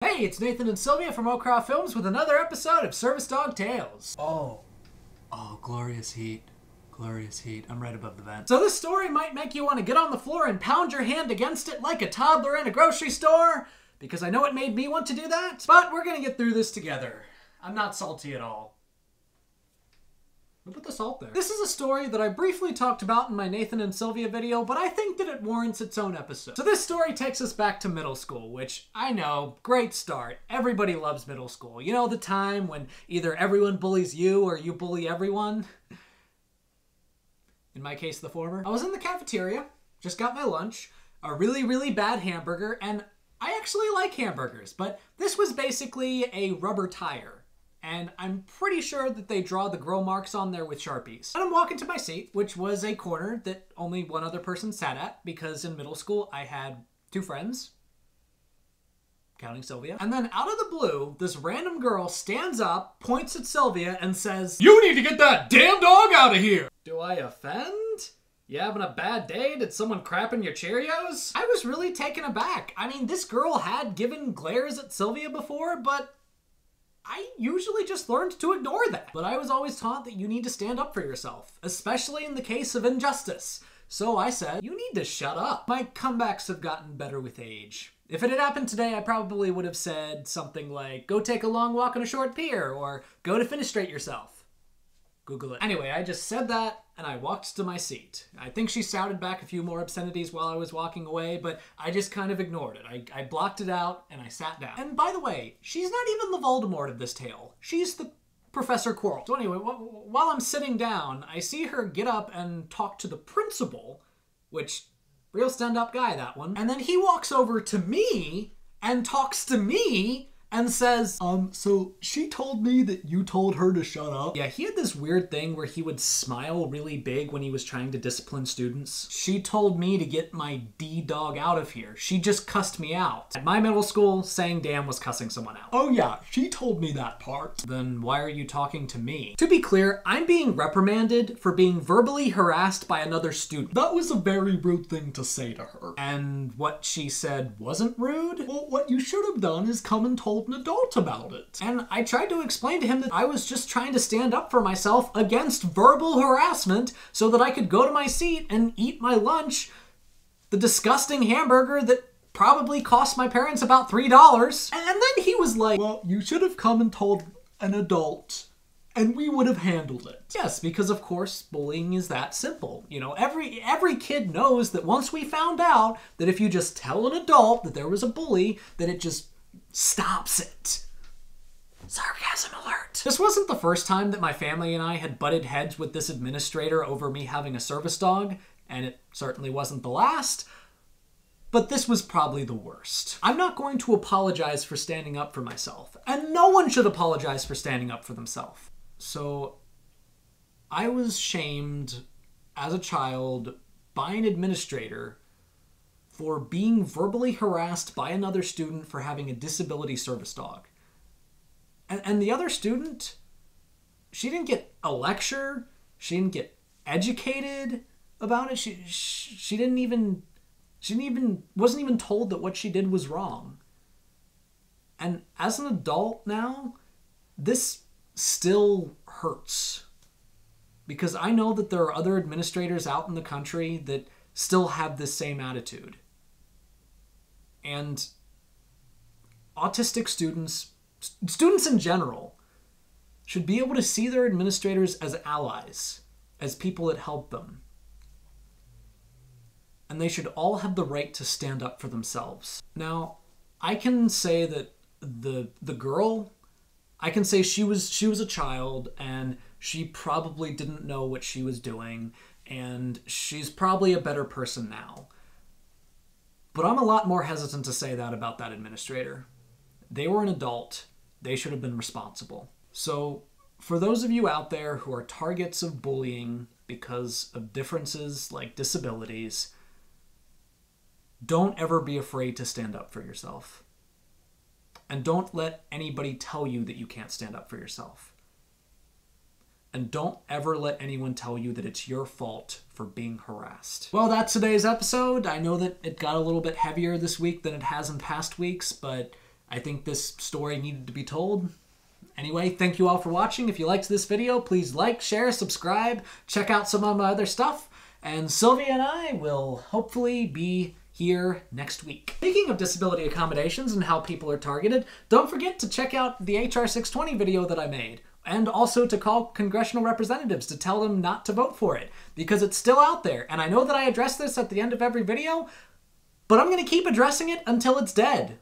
Hey, it's Nathan and Sylvia from Outta Films with another episode of Service Dog Tales. Oh, glorious heat. Glorious heat. I'm right above the vent. So this story might make you want to get on the floor and pound your hand against it like a toddler in a grocery store, because I know it made me want to do that, but we're gonna get through this together. I'm not salty at all. Who put the salt there? This is a story that I briefly talked about in my Nathan and Sylvia video, but I think that it warrants its own episode. So this story takes us back to middle school, which I know, great start. Everybody loves middle school. You know, the time when either everyone bullies you or you bully everyone. In my case, the former. I was in the cafeteria, just got my lunch, a really, really bad hamburger, and I actually like hamburgers, but this was basically a rubber tire. And I'm pretty sure that they draw the grill marks on there with Sharpies. And I'm walking to my seat, which was a corner that only one other person sat at, because in middle school I had two friends, counting Sylvia. And then out of the blue, this random girl stands up, points at Sylvia, and says, "You need to get that damn dog out of here!" Do I offend? You having a bad day? Did someone crap in your Cheerios? I was really taken aback. I mean, this girl had given glares at Sylvia before, but I usually just learned to ignore that. But I was always taught that you need to stand up for yourself, especially in the case of injustice. So I said, you need to shut up. My comebacks have gotten better with age. If it had happened today, I probably would have said something like, go take a long walk on a short pier, or go to fenestrate yourself. Google it. Anyway, I just said that, and I walked to my seat. I think she shouted back a few more obscenities while I was walking away, but I just kind of ignored it. I blocked it out, and I sat down. And by the way, she's not even the Voldemort of this tale. She's the Professor Quirrell. So anyway, while I'm sitting down, I see her get up and talk to the principal, which, real stand-up guy, that one. And then he walks over to me and talks to me and says, so she told me that you told her to shut up. Yeah, he had this weird thing where he would smile really big when he was trying to discipline students. She told me to get my D-dog out of here. She just cussed me out. At my middle school, saying damn was cussing someone out. Oh yeah, she told me that part. Then why are you talking to me? To be clear, I'm being reprimanded for being verbally harassed by another student. That was a very rude thing to say to her. And what she said wasn't rude? Well, what you should have done is come and told an adult about it. And I tried to explain to him that I was just trying to stand up for myself against verbal harassment so that I could go to my seat and eat my lunch, the disgusting hamburger that probably cost my parents about $3. And then he was like, well, you should have come and told an adult and we would have handled it. Yes, because of course, bullying is that simple. You know, every kid knows that once we found out that if you just tell an adult that there was a bully, that it just stops it. Sarcasm alert. This wasn't the first time that my family and I had butted heads with this administrator over me having a service dog, and it certainly wasn't the last, but this was probably the worst. I'm not going to apologize for standing up for myself, and no one should apologize for standing up for themselves. So I was shamed as a child by an administrator for being verbally harassed by another student for having a disability service dog. And the other student, she didn't get a lecture, she didn't get educated about it, she wasn't even told that what she did was wrong. And as an adult now, this still hurts. Because I know that there are other administrators out in the country that still have this same attitude. And autistic students in general, should be able to see their administrators as allies, as people that help them. And they should all have the right to stand up for themselves. Now, I can say that the girl, I can say she was a child and she probably didn't know what she was doing, and she's probably a better person now. But I'm a lot more hesitant to say that about that administrator. They were an adult. They should have been responsible. So for those of you out there who are targets of bullying because of differences like disabilities, don't ever be afraid to stand up for yourself. And don't let anybody tell you that you can't stand up for yourself. And don't ever let anyone tell you that it's your fault for being harassed. Well, that's today's episode. I know that it got a little bit heavier this week than it has in past weeks, but I think this story needed to be told. Anyway, thank you all for watching. If you liked this video, please like, share, subscribe, check out some of my other stuff, and Sylvia and I will hopefully be here next week. Speaking of disability accommodations and how people are targeted, don't forget to check out the HR 620 video that I made, and also to call congressional representatives to tell them not to vote for it, because it's still out there. And I know that I address this at the end of every video, but I'm going to keep addressing it until it's dead.